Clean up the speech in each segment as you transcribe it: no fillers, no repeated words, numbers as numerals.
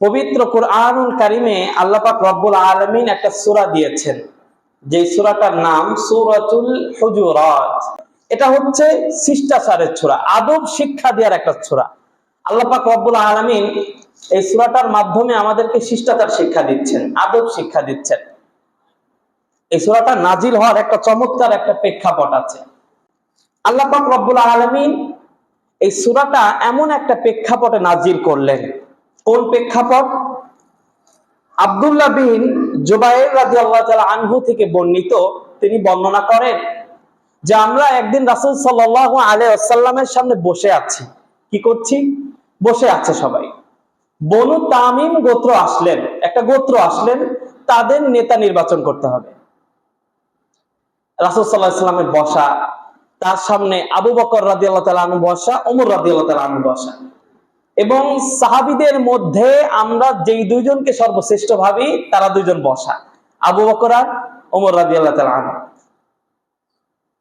পবিত্র কুরআনুল কারিমে আল্লাহ পাক রব্বুল আলামিন একটা সূরা দিয়েছেন, যে সূরাটার নাম সূরাতুল হুজুরাত। এটা হচ্ছে শিষ্টাচারের সূরা, আদব শিক্ষা দেওয়ার একটা সূরা। আল্লাহ পাক রব্বুল আলামিন এই সূরাটার মাধ্যমে আমাদেরকে শিষ্টাচার শিক্ষা দিচ্ছেন, আদব শিক্ষা দিচ্ছেন। এই সূরাটা নাজিল হওয়ার একটা চমৎকার একটা প্রেক্ষাপট আছে। আল্লাহ পাক রব্বুল আলামিন এই সূরাটা এমন একটা প্রেক্ষাপটে নাজিল করলেন। কোন প্রেক্ষাপট? আব্দুল্লাহ বিন জুবাইর রাদিয়াল্লাহু তাআলা আনহু থেকে বর্ণিত, তিনি বর্ণনা করেন যে আমরা একদিন রাসূল সাল্লাল্লাহু আলাইহি ওয়াসাল্লামের সামনে বসে আছি। কি করছি? বসে আছে সবাই। বনু তামিম গোত্র আসলেন, একটা গোত্র আসলেন, তাদের নেতা নির্বাচন করতে হবে। রাসূল সাল্লাল্লাহু আলাইহি ওয়াসাল্লামের বসা, তার সামনে আবু বকর রাদিয়াল্লাহু তাআলা আনহু বসা, ওমর রাদিয়াল্লাহু তাআলা আনহু বসা। এবং সাহাবীদের মধ্যে আমরা যেই দুইজনকে সর্বশ্রেষ্ঠ ভাবি তারা দুইজন বসা, আবু বকর আর ওমর রাদিয়াল্লাহু তাআলা আনহু।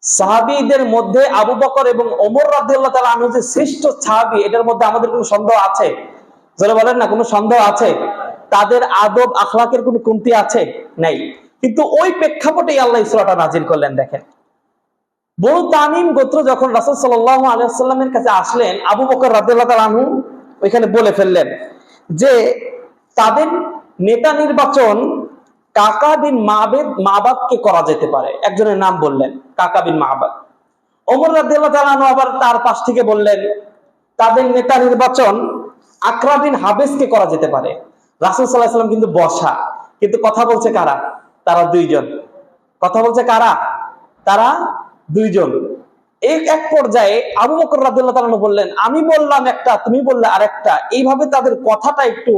সাহাবীদের মধ্যে আবু বকর এবং ওমর রাদিয়াল্লাহু তাআলা আনহু যে শ্রেষ্ঠ সাহাবী, এটার মধ্যে আমাদের কোনো সন্দেহ আছে? যারা বলেন না, কোনো সন্দেহ আছে? তাদের আদব আখলাকের কোনো কমতি আছে? নাই। কিন্তু ওই প্রেক্ষাপটেই আল্লাহ সূরাটা নাজিল করলেন। দেখেন, বনু তামিম গোত্র যখন রাসূল সাল্লাল্লাহু আলাইহি ওয়াসাল্লামের কাছে আসলেন, আবু বকর রাদিয়াল্লাহু তাআলা আনহু ওইখানে বলে ফেললেন যে তাদের নেতা নির্বাচন কাকা বিন মাবাদকে করা যেতে পারে। একজনের নাম বললেন, কাকা বিন মাবাদ। ওমর রাদিয়াল্লাহু তাআলা আনহু আবার তার পাশ থেকে বললেন তাদের নেতা নির্বাচন আকরা বিন হাবেসকে করা যেতে পারে। রাসূল সাল্লাল্লাহু আলাইহি ওয়াসাল্লাম কিন্তু বসা, কিন্তু কথা বলছে কারা? তারা দুইজন। কথা বলছে কারা? তারা দুইজন। এই এক পর্যায়ে আবু বকর রাদিয়াল্লাহু তাআলা আনহু বললেন, আমি বললাম একটা, তুমি বললে আরেকটা। এইভাবে তাদের কথাটা একটু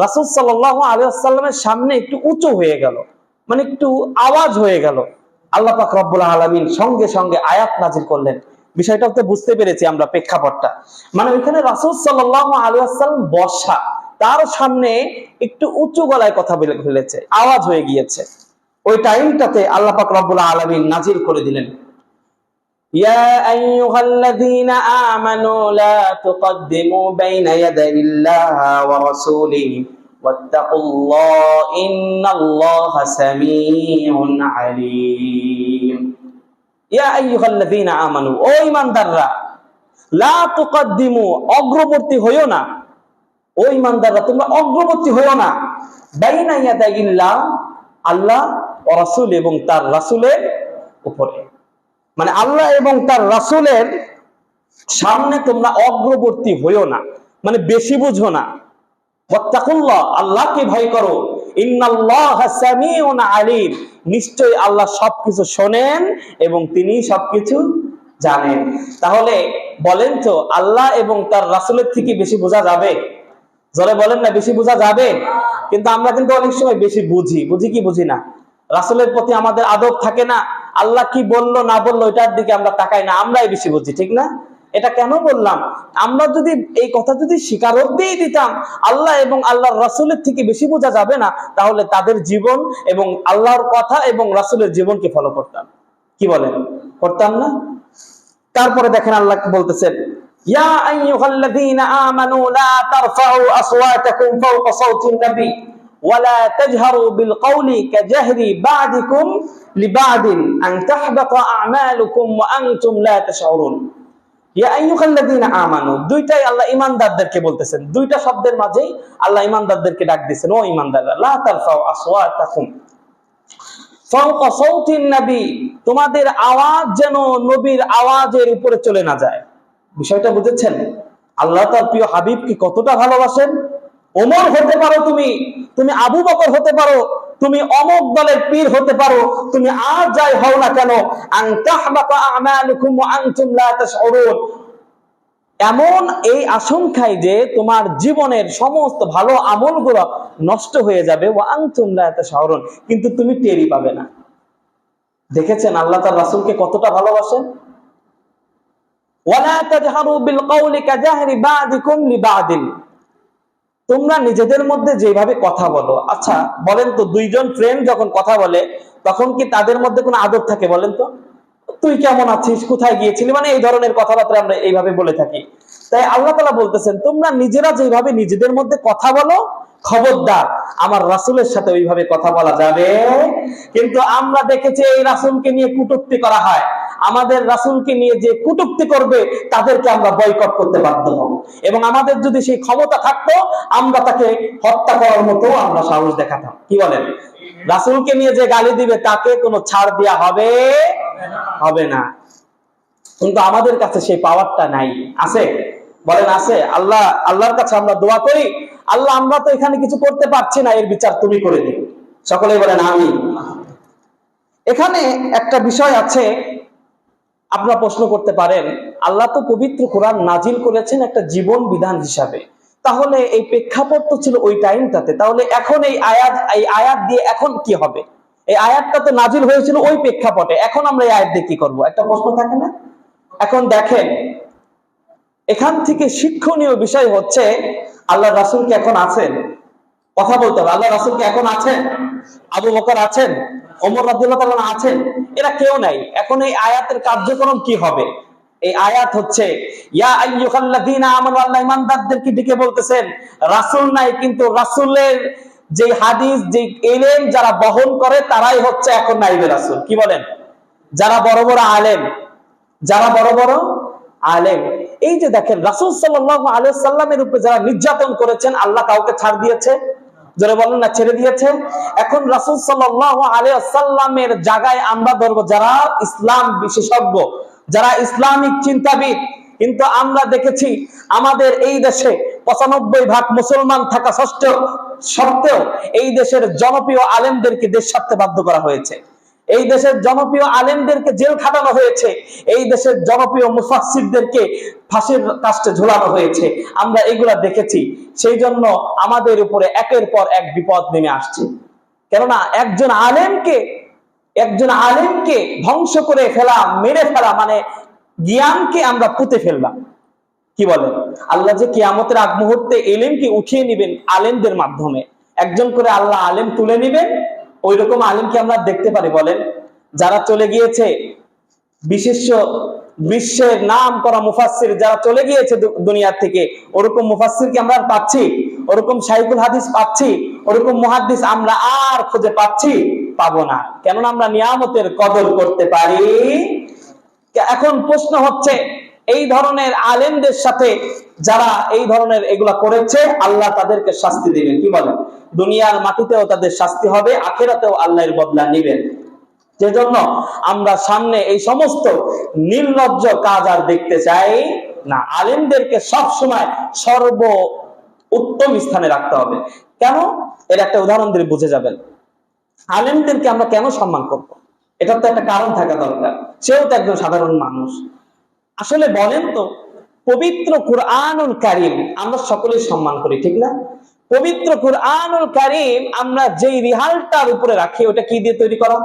রাসূল সাল্লাল্লাহু আলাইহি ওয়াসাল্লামের সামনে একটু উঁচু হয়ে গেল, মানে একটু আওয়াজ হয়ে গেল। আল্লাহ পাক রব্বুল আলামিন সঙ্গে সঙ্গে আয়াত নাজিল করলেন। বিষয়টা তো বুঝতে পেরেছি আমরা, প্রেক্ষাপটটা। মানে ওইখানে রাসূল সাল্লাল্লাহু আলাইহি ওয়াসাল্লাম বসা, তার সামনে একটু উঁচু গলায় কথা বলে ফেলেছে, আওয়াজ হয়ে গিয়েছে। ওই টাইমটাতে আল্লাহ পাক রব্বুল আলামিন নাজিল করে দিলেন, يا أيها الذين آمنوا لا تقدموا بين يدي الله ورسوله واتقوا الله إن الله سميع عليم يا أيها الذين آمنوا ও ঈমানদাররা লা তুকদ্দিমু অগ্রবর্তী হইও না, ও ঈমানদাররা তোমরা অগ্রবর্তী হইও না, বাইনা ইয়াদাইল্লাহ আল্লাহ ও রাসূল এবং তার রাসূলের উপরে। মানে আল্লাহ এবং তার রাসূলের সামনে তোমরা অগ্রবর্তী হইও না, মানে বেশি বুঝো না। ওয়াত্তাকুল্লাহ আল্লাহকে ভয় করো, ইন্নাল্লাহা সামিউন আলিম নিশ্চয়ই আল্লাহ সবকিছু শোনেন এবং তিনি সবকিছু জানেন। তাহলে বলেন তো, আল্লাহ এবং তার রাসূলের থেকে বেশি বোঝা যাবে? যারা বলেন না বেশি বোঝা যাবে। কিন্তু আমরা কিন্তু অনেক সময় বেশি বুঝি কি বুঝি না? রাসূলের প্রতি আমাদের আদব থাকে না, আল্লাহ কি বললো না বললো এটার দিকে আমরা তাকাই না, আমরাই বেশি বুঝি, ঠিক না? এটা কেন বললাম? আমরা যদি এই কথা যদি স্বীকারোক্তিই দিতাম আল্লাহ এবং আল্লাহর রাসূলের থেকে বেশি বোঝা যাবে না, তাহলে তাদের জীবন এবং আল্লাহর কথা এবং রাসূলের জীবনকে ফলো করতাম। কি বলেন? করতাম না? তারপরে দেখেন আল্লাহ বলতেছেন, ইয়া আইয়ুহাল্লাযীনা আমানু লা তারফাউ আসওয়াতাকুম ফাওকা সাওতিন নবী ওয়ালা তাজহারু বিল কওলি কাজাহরি বা'দিকুম লিবা'দিন আন তাহবাতা আ'মালুকুম ওয়া আনতুম লা তাশউরুন। ইয়া আইয়ুহাল্লাযীনা আমানু, দুইটাই আল্লাহ ঈমানদারদেরকে বলতেছেন, দুইটা শব্দের মাঝেই আল্লাহ ঈমানদারদেরকে ডাক দিয়েছেন, ও ঈমানদাররা লা তারফাউ আসওয়াতাকুম ফাওকা সাওতিন নবী, তোমাদের আওয়াজ যেন নবীর আওয়াজের উপরে চলে না যায়। বিষয়টা বুঝেছেন? আল্লাহ তার প্রিয় হাবিবকে কতটা ভালোবাসেন। ওমর হতে পারো তুমি, তুমি আবু বকর হতে পারো, তুমি অমুক দলের পীর হতে পারো, তুমি আর যাই হও না কেন, আন তাহবাতা আমালুকুম ওয়া আনতুম লা তাশউরুন, এমন এই আশঙ্কায় যে তোমার জীবনের সমস্ত ভালো আমলগুলো নষ্ট হয়ে যাবে, ওয়া আনতুম লা তাশউরুন, কিন্তু তুমি টেরই পাবে না। দেখেছেন আল্লাহ তার রাসূলকে কতটা ভালোবাসেন। ওয়ালা তাজহারু বিল কওলি কাজাহরি বা'দিকুম লিবা'দিন, তোমরা নিজেদের মধ্যে যেভাবে কথা বলো। আচ্ছা বলেন তো, দুইজন ফ্রেন্ড যখন কথা বলে তখন কি তাদের মধ্যে কোনো আদব থাকে? বলেন তো, তুই কেমন আছিস, কোথায় গিয়েছিলি, মানে এই ধরনের কথাবার্তা আমরা এইভাবে বলে থাকি। তাই আল্লাহ তাআলা বলতেছেন, তোমরা নিজেরা যেভাবে নিজেদের মধ্যে কথা বলো, খবরদার আমার রাসূলের সাথে ওইভাবে কথা বলা যাবে। কিন্তু আমরা দেখেছি এই রাসূলকে নিয়ে কটূক্তি করা হয়। আমাদের রাসূলকে নিয়ে যে কটূক্তি করবে তাদেরকে আমরা বয়কট করতে বাধ্য হব, এবং আমাদের যদি সেই ক্ষমতা থাকতো আমরা তাকে হত্যা করার মতো আমরা সাহস দেখাতাম। কি বলেন? রাসূলকে নিয়ে যে গালি দিবে তাকে কোনো ছাড় দেওয়া হবে না। কিন্তু আমাদের কাছে সেই পাওয়ারটা নাই। আছে? বলেন আছে? আল্লাহর কাছে আমরা দোয়া করি, আল্লাহ আমরা তো এখানে কিছু করতে পারছি না, এর বিচার তুমি করে দিও। সকলেই বলেন আমিন। এখানে একটা বিষয় আছে, আপনারা প্রশ্ন করতে পারেন, আল্লাহ তো পবিত্র কোরআন নাজিল করেছেন একটা জীবন বিধান হিসাবে, তাহলে এই প্রেক্ষাপট তো ছিল ওই টাইমটাতে, তাহলে এখন এই আয়াত দিয়ে এখন কি হবে? এই আয়াতটা তো নাজিল হয়েছিল ওই প্রেক্ষাপটে, এখন আমরা এই আয়াত দিয়ে কি করবো? একটা প্রশ্ন থাকে না? এখন দেখেন, এখান থেকে শিক্ষণীয় বিষয় হচ্ছে, আল্লাহ রাসূল কি এখন আছেন? কথা বলতে হবে। আল্লাহ রাসূল কি এখন আছেন? আবু বকর আছেন? ওমর রাদিয়াল্লাহু তাআলা আছেন? এরা কেউ নাই। এখন এই আয়াতের কার্যক্রম কি হবে? এই আয়াত হচ্ছে, ইয়া আইয়ুহাল্লাযীনা আমানু, আল্লাহ ঈমানদারদেরকে ডেকে বলতেছেন, রাসূল নাই, কিন্তু রাসূলের যে হাদিস, যে ইলম যারা বহন করে তারাই হচ্ছে এখন নাইবে রাসূল। কি বলেন? যারা বড় বড় আলেম, যারা বড় বড় আলেম। এই যে দেখেন, রাসূল সাল্লাল্লাহু আলাইহি সাল্লামের উপরে যারা নির্যাতন করেছেন, আল্লাহ কাউকে ছাড় দিয়েছে? জোরে বলেন না, ছেড়ে দিয়েছে? এখন রাসূল সাল্লাল্লাহু আলাইহি সাল্লামের জায়গায় আমরা ধরবো যারা ইসলাম বিশেষজ্ঞ, যারা ইসলামিক চিন্তাবিদ। কিন্তু আমরা দেখেছি আমাদের এই দেশে ৯৫% মুসলমান থাকা সত্ত্বেও এই দেশের জনপ্রিয় আলেমদেরকে দেশ ছাড়তে বাধ্য করা হয়েছে, এই দেশের জনপ্রিয় আলেমদেরকে জেল খাটানো হয়েছে, এই দেশের জনপ্রিয় মুফাসসিরদেরকে ফাঁসির কাস্টে ঝুলানো হয়েছে। আমরা এগুলা দেখেছি। সেই জন্য আমাদের উপরে একের পর এক বিপদ নেমে আসছে। কেননা একজন আলেমকে ধ্বংস করে ফেলা, মেরে ফেলা মানে জ্ঞানকে আমরা পুঁতে ফেললাম। কি বলেন? আল্লাহ যে কিয়ামতের আগ মুহূর্তে ইলমকে উঠিয়ে নেবেন আলেমদের মাধ্যমে, একজন করে আল্লাহ আলেম তুলে নেবেন। ওই রকম আলেমকে আমরা দেখতে পারি? বলেন, যারা চলে গিয়েছে, বিশ্বের নাম করা মুফাসসির যারা চলে গিয়েছে দুনিয়া থেকে, ওরকম মুফাসসির কি আমরা পাচ্ছি? ওরকম শাইখুল হাদিস পাচ্ছি? ওরকম মুহাদ্দিস আমরা আর খুঁজে পাবো না। কেননা আমরা নিয়ামতের কদর করতে পারি। এখন প্রশ্ন হচ্ছে, এই ধরনের আলেমদের সাথে যারা এই ধরনের এগুলা করেছে, আল্লাহ তাদেরকে শাস্তি দিবেন। কি বলেন? দুনিয়ার মাটিতেও তাদের শাস্তি হবে, আখিরাতেও আল্লাহর বদলা নেবেন। সেজন্য আমরা সামনে এই সমস্ত নির্লজ্জ কাজ আর দেখতে চাই না। আলেমদেরকে সব সময় সর্ব উত্তম স্থানে রাখতে হবে। কেন? এর একটা উদাহরণ দিয়ে বুঝে যাবেন। আলেমদেরকে আমরা কেন সম্মান করব? এটার তো একটা কারণ থাকা দরকার। সেও তো একজন সাধারণ মানুষ। আসলে বলেন তো, পবিত্র কুরআনুল কারীম আমরা সকলেই সম্মান করি, ঠিক না? পবিত্র কুরআনুল কারীম আমরা যেই রিহালটার উপরে রাখি, ওটা কি দিয়ে তৈরি করা?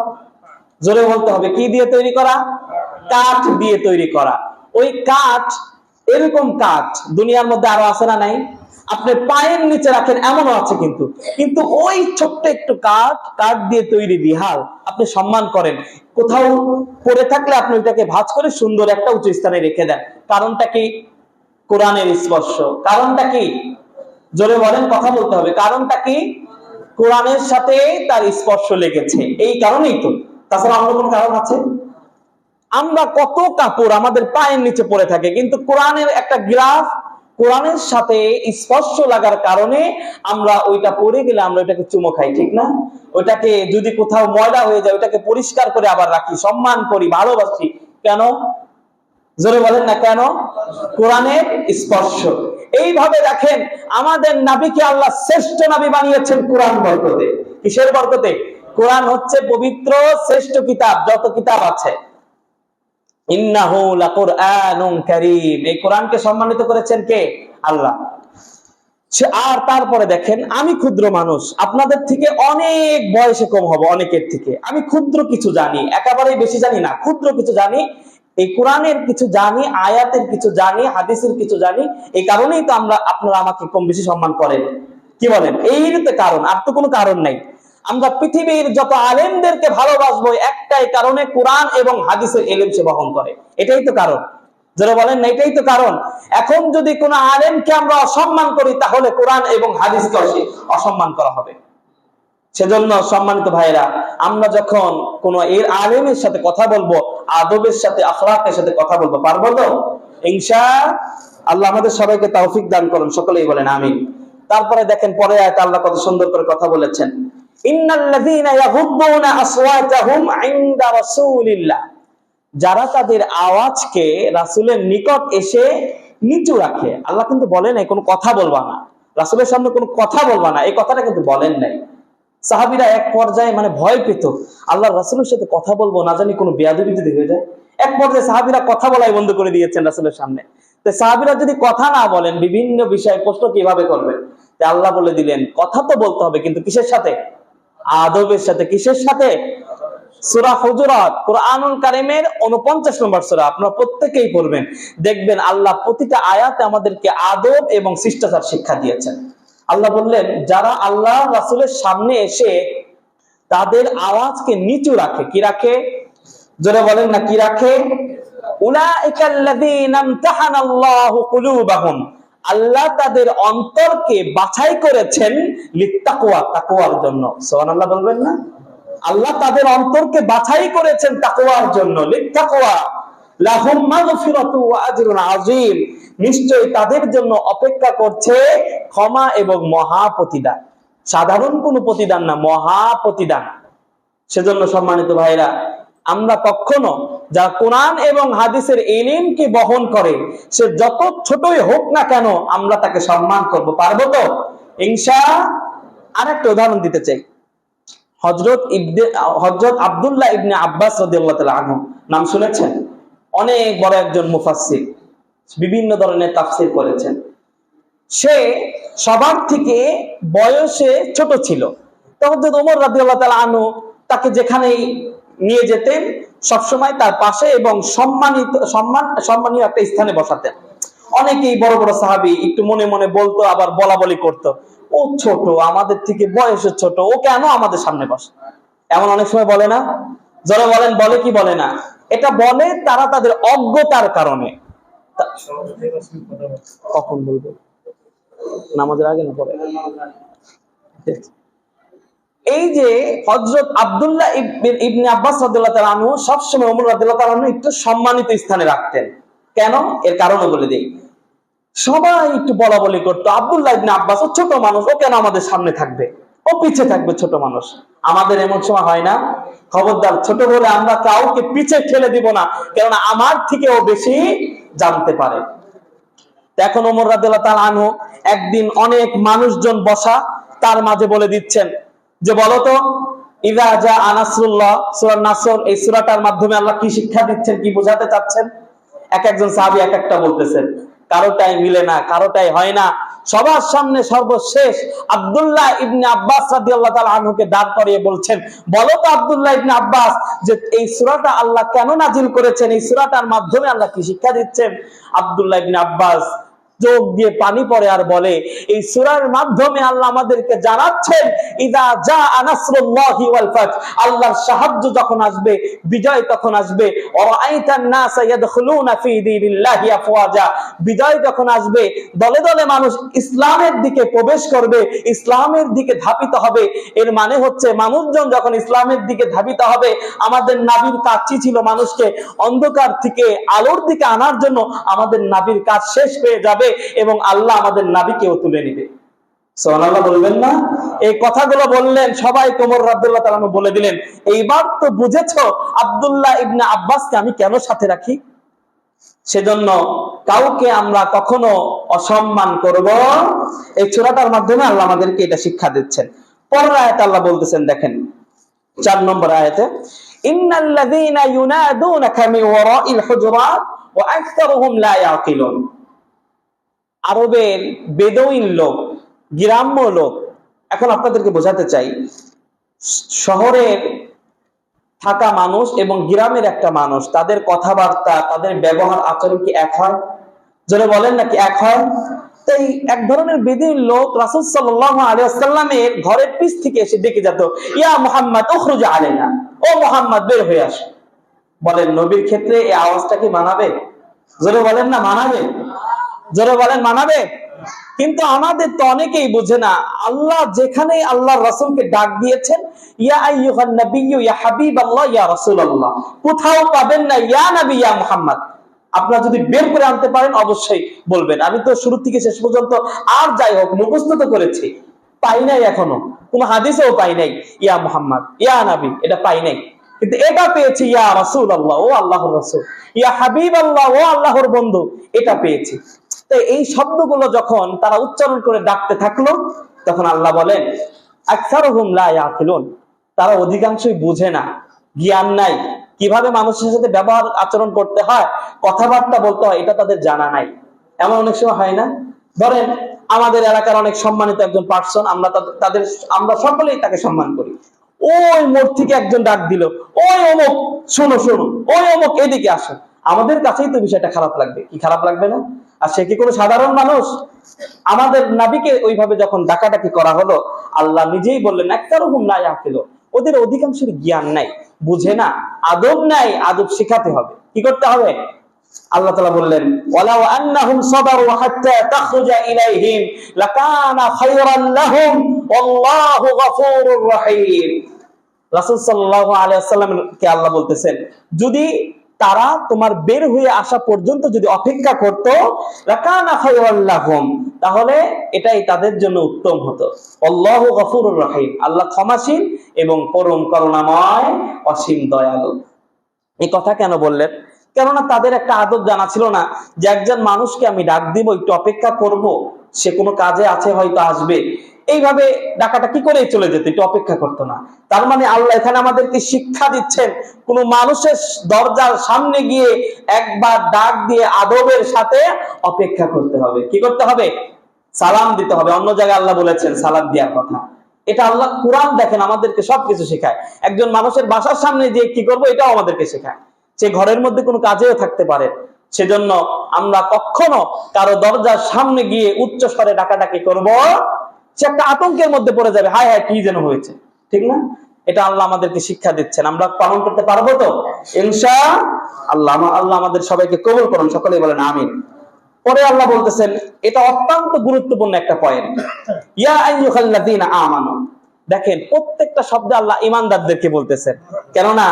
জোরে বলতে হবে, কি দিয়ে তৈরি করা? কাঠ দিয়ে তৈরি করা। ওই কাঠ, এরকম কাঠ দুনিয়ার মধ্যে আরো আছে না নাই? আপনি পায়ের নিচে রাখেন এমনও আছে, কিন্তু ওই ছোট্ট একটু কাঠ দিয়ে তৈরি রিহাল আপনি সম্মান করেন। কোথাও পড়ে থাকলে আপনি ওইটাকে ভাঁজ করে সুন্দর একটা উঁচু স্থানে রেখে দেন। কারণটা কি? কোরআনের স্পর্শ। কারণটা কি? জোরে বলেন, কথা বলতে হবে। কারণটা কি? কোরআনের সাথে তার স্পর্শ লেগেছে, এই কারণেই তো। তাছাড়া অন্য কোনো কারণ আছে? আমরা কত কাপড় আমাদের পায়ের নিচে পড়ে থাকে, কিন্তু কোরআনের একটা গ্লাফ, কোরআনের সাথে স্পর্শ লাগার কারণে আমরা ওইটা পরে গেলে আমরা ওইটাকে চুমো খাই, ঠিক না? ওইটাকে যদি কোথাও ময়লা হয়ে যায় ওইটাকে পরিষ্কার করে আবার রাখি, সম্মান করি, ভালোবাসি। কেন? জোরে বলেন না, কেন? কোরআনের স্পর্শ। এইভাবে দেখেন, আমাদের নবীকে আল্লাহ শ্রেষ্ঠ নবী বানিয়েছেন কোরআন বরকতে। কিসের বরকতে? কোরআন হচ্ছে পবিত্র শ্রেষ্ঠ কিতাব, যত কিতাব আছে। ইন্নাহু লাকুরআনুন কারীম, এই কোরআনকে সম্মানিত করেছেন কে? আল্লাহ। আর তারপরে দেখেন, আমি ক্ষুদ্র মানুষ, আপনাদের থেকে অনেক বয়সে কম হব, অনেকের থেকে। আমি ক্ষুদ্র কিছু জানি, একেবারেই বেশি জানি না, ক্ষুদ্র কিছু জানি। এই কোরআনের কিছু জানি, আয়াতের কিছু জানি, হাদিসের কিছু জানি। এই কারণেই তো আপনারা আমাকে কম বেশি সম্মান করেন। কি বলেন? এই তো কারণ, আর তো কোনো কারণ নাই। আমরা পৃথিবীর যত আলেমদেরকে ভালোবাসবো একটাই কারণে, কোরআন এবং হাদিসের ইলম সে বহন করে, এটাই তো কারণ। যারা বলেন না, এটাই তো কারণ। এখন যদি কোনো আলেমকে আমরা অসম্মান করি, তাহলে কোরআন এবং হাদিসকে অসম্মান করা হবে। সেজন্য সম্মানিত ভাইরা, আমরা যখন কোন এর আলেমের সাথে কথা বলবো, আদবের সাথে, আখলাকের সাথে কথা বলবো, পারবো তো ইনশাআল্লাহ? আমাদের সবাইকে তৌফিক দান করুন, সকলেই বলেন আমিন। তারপরে দেখেন পরে আয়াতে আল্লাহ কত সুন্দর করে কথা বলেছেন, ইন্নাল্লাযীনা ইয়াগুদ্দুনা আসওয়াতাহুম ইনদা রাসূলিল্লাহ, যারা তাদের আওয়াজকে রাসূলের নিকট এসে নিচু রাখে। আল্লাহ কিন্তু বলেন নাই কোনো কথা বলবা না, রাসূলের সামনে কোনো কথা বলবা না, এই কথাটা কিন্তু বলেন নাই। সাহাবীরা এক পর্যায়ে ভয় পেত, আল্লাহর রাসূলের সাথে কথা বলবো, না জানি কোনো বেয়াদবি যদি হয়ে যায়। এক পর্যায়ে সাহাবীরা কথা বলাই বন্ধ করে দিয়েছেন রাসূলের সামনে। তো সাহাবীরা যদি কথা না বলেন, বিভিন্ন বিষয়ে প্রশ্ন কিভাবে করবে? আল্লাহ বলে দিলেন কথা তো বলতে হবে, কিন্তু কিসের সাথে? আদবের সাথে। কিসের সাথে? সূরা হুজুরাত, কুরআনুল কারীমের 49 নম্বর সূরা, আপনারা প্রত্যেকেই পড়বেন, দেখবেন আল্লাহ প্রতিটা আয়াতে আমাদেরকে আদব এবং শিষ্টাচার শিক্ষা দিয়েছেন। আল্লাহ বললেন, যারা আল্লাহ রাসূলের সামনে এসে তাদের আওয়াজকে নিচু রাখে, কি রাখে? জোরে বলেন না, কি রাখে? উলাইকাল্লাযীনা ইমতাহানাল্লাহু কুলুবাহুম, আল্লাহ তাদের অন্তরকে বাছাই করেছেন লিত্তাকওয়া, তাকওয়ার জন্য। সুবহানাল্লাহ বলবেন না? আল্লাহ তাদের অন্তরকে বাছাই করেছেন তাকওয়ার জন্য, লিত্তাকওয়া, লাহুম মাগফিরাতু ওয়া আজরুন আযীম, নিশ্চয়ই তাদের জন্য অপেক্ষা করছে ক্ষমা এবং মহা প্রতিদান। সাধারণ কোনো প্রতিদান না, মহা প্রতিদান। সেজন্য সম্মানিত ভাইরা, আমরা কখনো যারা কোরআন এবং হাদিসের ইলমকে বহন করে, সে যত ছোটই হোক না কেন, আমরা তাকে সম্মান করব, পারবো তো ইনশাআল্লাহ? আরেকটা উদাহরণ দিতে চাই। হযরত আব্দুল্লাহ ইবনে আব্বাস রাদিয়াল্লাহু তাআলা আনহু, নাম শুনেছেন? অনেক বড় একজন মুফাসসির, বিভিন্ন ধরনের তাফসীর করেছেন। সে সবার থেকে বয়সে ছোট ছিল। তখন হযরত ওমর রাদিয়াল্লাহু তাআলা আনহু তাকে যেখানেই নিয়ে যেতেন, সবসময় তার পাশে এবং সম্মানীয় একটা স্থানে বসাতেন। অনেকেই বড় বড় সাহাবী একটু মনে মনে বলতো, আবার বলা বলি করতো, ও ছোট, আমাদের থেকে বয়সে ছোট, ও কেন আমাদের সামনে বসে? এমন অনেক সময় বলে না? যারা বলেন, বলে কি বলে না? এটা বলে তারা তাদের অজ্ঞতার কারণে। কখন বলবো? নামাজের আগে না পরে? এই যে হযরত আব্দুল্লাহ ইবনে আব্বাস রাদিয়াল্লাহু তাআলা আনহু সবসময় ওমর রাদিয়াল্লাহু তাআলা আনহু একটু সম্মানিত স্থানে রাখতেন। কেন? এর কারণও বলে দেই। সবাই একটু বলা বলি করতো, আব্দুল্লাহ ইবনে আব্বাস, ও ছোট মানুষ, ও কেন আমাদের সামনে থাকবে, ও পিছে থাকবে, ছোট মানুষ। আমাদের এমন সময় হয় না? খবরদার, ছোট বলে আমরা কাউকে পিছে ঠেলে দিব না, কেননা আমার থেকে ও বেশি জানতে পারে। এখন ওমর রাদিয়াল্লাহু তাআলা আনহু একদিন অনেক মানুষজন বসা, তার মাঝে বলে দিচ্ছেন যে, বলতো ইযা জা নাসরুল্লাহ, সূরা নাসর, এই সূরাটার মাধ্যমে আল্লাহ কি শিক্ষা দিচ্ছেন, কি বোঝাতে চাচ্ছেন? এক একজন সাহাবী এক একটা বলতেছেন, কারোটাই মিলে না, কারোটাই হয় না। সবার সামনে সর্বশেষ আব্দুল্লাহ ইবনে আব্বাস রাদিয়াল্লাহু তাআলা আনহুকে দাঁড় করিয়ে বলছেন, বলো তো আব্দুল্লাহ ইবনে আব্বাস, যে এই সূরাটা আল্লাহ কেন নাজিল করেছেন, এই সূরাটার মাধ্যমে আল্লাহ কি শিক্ষা দিচ্ছেন? আব্দুল্লাহ ইবনে আব্বাস চোখ দিয়ে পানি পড়ে আর বলে, এই সূরার মাধ্যমে আল্লাহ আমাদেরকে জানাচ্ছেন, ইযা জা নাসরুল্লাহি ওয়াল ফাত, আল্লাহর সাহায্য যখন আসবে, বিজয় তখন আসবে, ওয়ারাআইতান নাসা ইয়াদখুলুনা ফি দীনিল্লাহি আফওয়াজা, বিজয় যখন আসবে, দলে দলে মানুষ ইসলামের দিকে প্রবেশ করবে, ইসলামের দিকে ধাবিত হবে। এর মানে হচ্ছে মানুষজন যখন ইসলামের দিকে ধাবিত হবে, আমাদের নবীর কাজই ছিল মানুষকে অন্ধকার থেকে আলোর দিকে আনার জন্য। আমাদের নবীর কাজ শেষ হয়ে যাবে এবং আল্লাহ আমাদের নবীকেও তুলে নেবে। সুবহানাল্লাহ বলবেন না? এই কথাগুলো বললেন, সবাই ওমর রাদিয়াল্লাহু তাআলা আনহু বলে দিলেন, এইবার তো বুঝেছো আব্দুল্লাহ ইবনে আব্বাসকে আমি কেন সাথে রাখি। সেজন্য কাউকে আমরা কখনো অসম্মান করব, এই সূরাটার মাধ্যমে আল্লাহ আমাদেরকে এটা শিক্ষা দিচ্ছেন। পরের আয়াতে আল্লাহ বলতেছেন, দেখেন 4 নম্বর আয়াতে, ইন্নাল্লাযীনা ইউনাদুনাকা মিন ওয়ারাইল হুজুরাত ওয়া আকসারুহুম লা ইয়াকিলুন। আরবের বেদুইন লোক, গ্রাম্য লোক, এখন আপনাদেরকে বোঝাতে চাই, শহরের থাকা মানুষ এবং গ্রামের একটা মানুষ, তাদের কথাবার্তা, তাদের ব্যবহার আচরণ কি এক হয়? যারা বলেন নাকি এক হয়? তাই এক ধরনের বেদুইন লোক রাসূল সাল্লাল্লাহু আলাইহি ওয়াসাল্লামের ঘরের পিছ থেকে এসে ডেকে যেত, ইয়া মুহাম্মদ উখরুজ আলাইনা, ও মুহাম্মদ বের হয়ে আসো। বলেন নবীর ক্ষেত্রে এই আওয়াজটা কি মানাবে? জোরে বলেন না মানাবে? জোরে বলেন মানাবে? কিন্তু আমাদের তো অনেকেই বুঝে না, আল্লাহ যেখানে আল্লাহর রাসূলকে ডাক দিয়েছেন ইয়া আইয়ুহান নাবিয়্যু ইয়া হাবিবাল্লাহ ইয়া রাসূলুল্লাহ, কোথাও পাবেন না ইয়া নবী ইয়া মুহাম্মদ। আপনারা যদি বের করে আনতে পারেন অবশ্যই বলবেন। আমি তো শুরু থেকে শেষ পর্যন্ত আর যাই হোক মুখস্থ তো করেছি, পাই নাই এখনো, কোন হাদিসেও পাই নাই ইয়া মুহাম্মদ ইয়া নবী, এটা পাই নাই। কিন্তু এটা পেয়েছি ইয়া রাসূলুল্লাহ, ও আল্লাহর রাসূল, ইয়া হাবিবাল্লাহ, ও আল্লাহর বন্ধু, এটা পেয়েছি। তো এই শব্দগুলো যখন তারা উচ্চারণ করে ডাকতে থাকলো, তখন আল্লাহ বলেন আকসারুহুম লা ইয়াকিলুন, তারা অধিকাংশই বুঝে না, জ্ঞান নাই, কিভাবে মানুষের সাথে ব্যবহার আচরণ করতে হয়, কথাবার্তা বলতে হয়, এটা তাদের জানা নাই। এমন অনেক সময় হয় না? ধরেন আমাদের এলাকার অনেক সম্মানিত একজন পার্সন, আমরা সকলেই তাকে সম্মান করি। ওই মোড় থেকে একজন ডাক দিল, ওই অমুক, শোনো শোনো, ওই অমুক এদিকে আসো, আমাদের কাছেই তো বিষয়টা খারাপ লাগবে, কি খারাপ লাগবে না? আর সে কি কোনো সাধারণ মানুষ? আমাদের নবীকে ওইভাবে যখন ডাকাডাকি করা হলো, আল্লাহ নিজেই বললেন আকতারুহুম লা ইয়াকিলুন, ওদের অধিকাংশের জ্ঞান নাই, বুঝে না, আদব নাই, আদব শিখাতে হবে। কি করতে হবে? আল্লাহ তাআলা বললেন ওয়ালাউ আন্নাহুম সাবারু হাত্তা তাখরুজা ইলাইহিম লাকানা খায়রান লাহুম ওয়াল্লাহু গফুরুর রহিম। রাসূল সাল্লাল্লাহু আলাইহি ওয়াসাল্লামকে আল্লাহ বলতেছেন, যদি তারা তোমার বের হয়ে আসা পর্যন্ত যদি অপেক্ষা করত, লাকানা খায়রান লাহুম, তাহলে এটাই তাদের জন্য উত্তম হতো। আল্লাহু গফুরুর রহিম, আল্লাহ ক্ষমাশীল এবং পরম করুণাময়, অসীম দয়ালু। এই কথা কেন বললেন? কেননা তাদের একটা আদব জানা ছিল না যে একজন মানুষকে আমি ডাক দিব, একটু অপেক্ষা করব, সে কোনো কাজে আছে হয়তো আসবে, এইভাবে ডাকাটা কি করে চলে যেত, একটু অপেক্ষা করতো না। তার মানে আল্লাহ এখানে আমাদেরকে শিক্ষা দিচ্ছেন, কোন মানুষের দরজার সামনে গিয়ে একবার ডাক দিয়ে আদবের সাথে অপেক্ষা করতে হবে। কি করতে হবে? সালাম দিতে হবে। অন্য জায়গায় আল্লাহ বলেছেন সালাম দেওয়ার কথা। এটা আল্লাহ কুরআন দেখেন আমাদেরকে সবকিছু শেখায়। একজন মানুষের বাসার সামনে যে কি করব এটাও আমাদেরকে শেখায়। সে ঘরের মধ্যে কোনো কাজেও থাকতে পারে, সেজন্য আমরা কখনো কারো দরজার সামনে গিয়ে উচ্চ স্বরে ডাকাডাকি করব, সে একটা আতঙ্কের মধ্যে পড়ে যাবে, হায় হায় কি যেন হয়েছে, ঠিক না? এটা আল্লাহ আমাদেরকে শিক্ষা দিচ্ছেন। আমরা পালন করতে পারবো তো ইনশাআল্লাহ? আল্লাহ আমাদের সবাইকে কবুল করুন, সকলেই বলেন আমিন। পরে আল্লাহ বলতেছেন, এটা অত্যন্ত গুরুত্বপূর্ণ একটা পয়েন্ট, ইয়া আইয়ুহাল্লাযীনা আমানু। দেখেন প্রত্যেকটা শব্দে আল্লাহ ঈমানদারদেরকে বলতেছেন, কেননা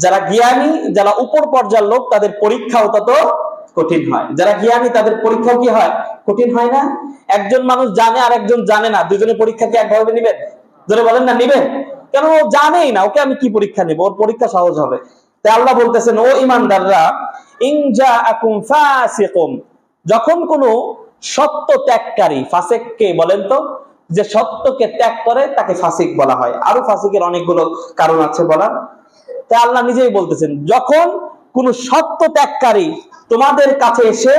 যারা জ্ঞানী, যারা উপর পর্যায়ের লোক, তাদের পরীক্ষাও তত কঠিন হয়। যারা জ্ঞানী তাদের পরীক্ষাও কি হয়? কঠিন হয় না? একজন মানুষ জানে আর একজন জানে না, দুজনের পরীক্ষা কি একভাবে নিবেন? ধরে বলেন না নিবেন? কেন? ও জানেই না, ওকে আমি কি পরীক্ষা নেব? ওর পরীক্ষা সহজ হবে। তাই আল্লাহ বলতেছেন, ও ঈমানদাররা, ইন জাআকুম ফাসিকুম, যখন কোনো সত্য ত্যাগকারী, ফাসিক কে বলেন তো? যে সত্যকে ত্যাগ করে তাকে ফাসিক বলা হয়। আরো ফাসিকের অনেকগুলো কারণ আছে বলার। তাই আল্লাহ নিজেই বলতেছেন, যখন কোন সত্য ত্যাগকারী তোমাদের কাছে এসে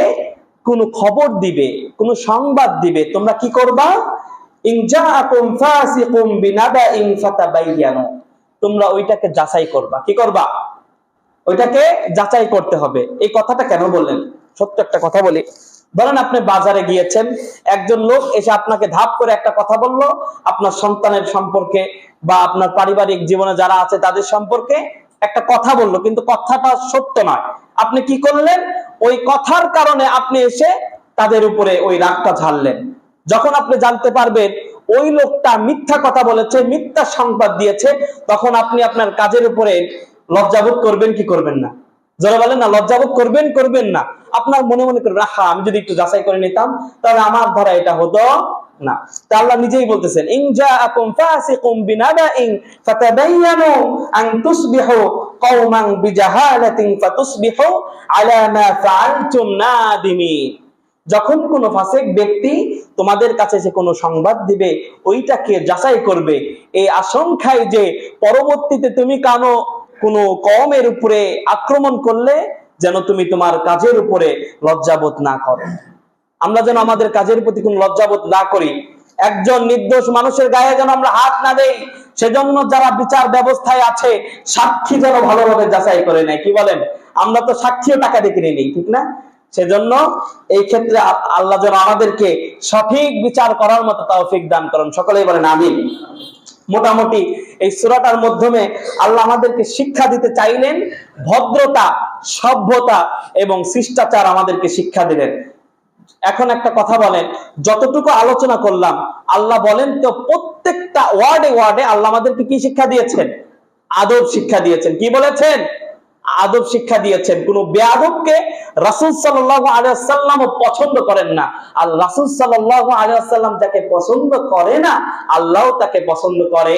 কোন খবর দিবে, কোন সংবাদ দিবে, তোমরা কি করবা? ইন জাআকুম ফাসিকুম বিনাবাইন ফাতাবায়ানু, তোমরা ওইটাকে যাচাই করবা। কি করবা? ওইটাকে যাচাই করতে হবে। এই কথাটা কেন বললেন? সত্য একটা কথা বলি। ধরেন আপনি বাজারে গিয়েছেন, একজন লোক এসে আপনাকে ধাপ করে একটা কথা বললো আপনার সন্তানের সম্পর্কে বা আপনার পারিবারিক জীবনে যারা আছে তাদের সম্পর্কে একটা কথা বললো, কিন্তু কথাটা সত্য নয়। আপনি কি করলেন? ওই কথার কারণে আপনি এসে তাদের উপরে ওই রাগটা ঝাড়লেন। যখন আপনি জানতে পারবেন ওই লোকটা মিথ্যা কথা বলেছে, মিথ্যা সংবাদ দিয়েছে, তখন আপনি আপনার কাজের উপরে লজ্জাবোধ করবেন কি করবেন না? যারা বলেন না, লজ্জাবোধ করবেন করবেন না? আপনার মনে মনে করবেন, আহা আমি যদি একটু যাচাই করে নিতাম তাহলে আমার ধরা এটা হতো না। তা আল্লাহ নিজেই বলতেছেন, ইন জাআকুম ফাসিকুম বিনাবাইন ফাতাবায়ানু আন তুসবিহু কওমান বিজাহালাতিন ফাতুসবিহু আলা মা ফাআলতুম নাদিমিন। যখন কোনো ফাসিক ব্যক্তি তোমাদের কাছে যে কোনো সংবাদ দিবে, ওইটাকে যাচাই করবে এই আশঙ্কায় যে পরবর্তীতে তুমি কোনো কওমের উপরে আক্রমণ করলে যেন তুমি তোমার কাজের উপরে লজ্জাবোধ না করো। আমরা যেন আমাদের কাজের প্রতি কোনো লজ্জাবোধ না করি, একজন নির্দোষ মানুষের গায়ে যেন আমরা হাত না দেই। সেজন্য যারা বিচার ব্যবস্থায় আছে, সাক্ষী যেন ভালোভাবে যাচাই করে নেয়। কি বলেন? আমরা তো সাক্ষীও টাকা দিয়ে কিনে নিই, ঠিক না? সেজন্য এই ক্ষেত্রে আল্লাহ যেন আমাদেরকে সঠিক বিচার করার মতো তৌফিক দান করেন, সকলেই বলেন আমিন। মোটামুটি এই সূরাটার মাধ্যমে আল্লাহ আমাদেরকে শিক্ষা দিতে চাইলেন ভদ্রতা, সভ্যতা এবং শিষ্টাচার আমাদেরকে শিক্ষা দিলেন। এখন একটা কথা বলেন, যতটুকু আলোচনা করলাম আল্লাহ বলেন তো প্রত্যেকটা ওয়ার্ডে ওয়ার্ডে আল্লাহ আমাদেরকে কি শিক্ষা দিয়েছেন? আদব শিক্ষা দিয়েছেন। কি বলেছেন? আদব শিক্ষা দিয়েছেন। কোন বেয়াদবকে রাসূল সাল্লাল্লাহু আলাইহি ওয়াসাল্লাম পছন্দ করেন না, আর রাসূল সাল্লাল্লাহু আলাইহি ওয়াসাল্লাম যাকে পছন্দ করে না আল্লাহও তাকে পছন্দ করে।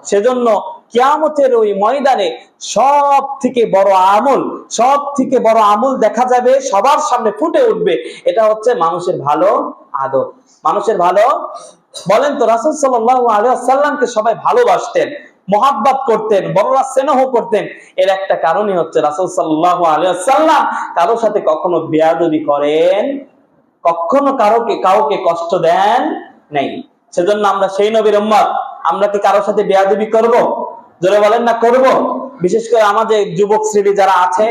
সেজন্য কিয়ামতের ওই ময়দানে সব থেকে বড় আমল দেখা যাবে, সবার সামনে ফুটে উঠবে, এটা হচ্ছে মানুষের ভালো আদব। মানুষের ভালো, বলেন তো রাসূল সাল্লাল্লাহু আলাইহি ওয়াসাল্লামকে সবাই ভালোবাসতেন, মহাব্বত করতেন, বড়রা স্নেহ করতেন। এর একটা কারণই হচ্ছে রাসূল সাল্লাল্লাহু আলাইহি ওয়াসাল্লাম কারোর সাথে কখনো বেয়াদবি করেন, কখনো কাউকে কষ্ট দেন নাই। সেজন্য আমরা সেই নবীর উম্মত, আমরা কি কারোর সাথে বেয়াদবি করব? জোরে বলেন না করব? বিশেষ করে আমাদের যুবক শ্রেণী যারা আছে,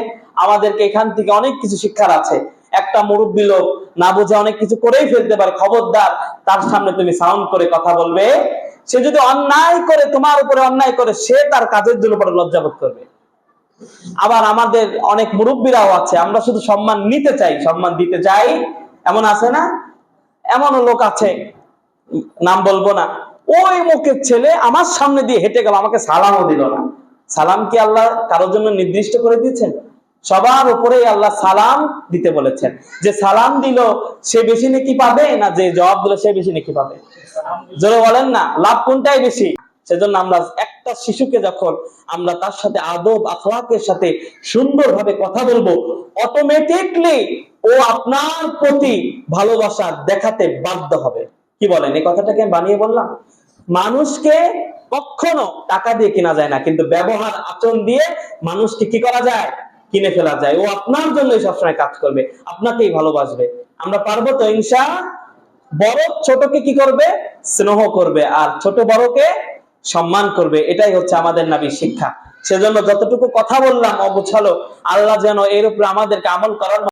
আমাদেরকে এখান থেকে অনেক কিছু শিক্ষার আছে। একটা মুরব্বী লোক না বুঝে অনেক কিছু করেই ফেলতে পারে, খবরদার তার সামনে তুমি সাউন্ড করে কথা বলবে। সে যদি অন্যায় করে, তোমার উপরে অন্যায় করে, সে তার কাজের জন্য পরে লজ্জাবোধ করবে। আবার আমাদের অনেক মুরব্বীরাও আছে, আমরা শুধু সম্মান নিতে চাই, সম্মান দিতে চাই, এমন আছে না? এমনও লোক আছে, নাম বলবো না, ওই মুখের ছেলে আমার সামনে দিয়ে হেঁটে গেল, আমাকে সালামও দিল না। সালাম কি আল্লাহ কারোর জন্য নির্দিষ্ট করে দিয়েছেন? সবার উপরেই আল্লাহ সালাম দিতে বলেছেন। যে সালাম দিল সে বেশি নেকি পাবে, না যে জবাব দিল সে বেশি নেকি পাবে? জোরে বলেন না, লাভ কোনটাই বেশি? সেজন্য আমরা একটা শিশুকে যখন আমরা তার সাথে আদব আখলাকের সাথে সুন্দরভাবে কথা বলবো, অটোমেটিকলি ও আপনার প্রতি ভালোবাসা দেখাতে বাধ্য হবে। কি বলেন? এই কথাটাকে আমি বানিয়ে বললাম? মানুষকে কখনো টাকা দিয়ে কেনা যায় না, কিন্তু ব্যবহার আচরণ দিয়ে মানুষকে কি করা যায়? কিনে ফেলা যায়। ও আপনার জন্যই সবসময় কাজ করবে, আপনাকেই ভালোবাসবে। আমরা পারবো তো ইনশা? বড় ছোটকে কি করবে? স্নেহ করবে, আর ছোট বড়কে সম্মান করবে। এটাই হচ্ছে আমাদের নবীর শিক্ষা। সেজন্য যতটুকু কথা বললাম অগোছালো, আল্লাহ যেন এর উপরে আমাদেরকে আমল করার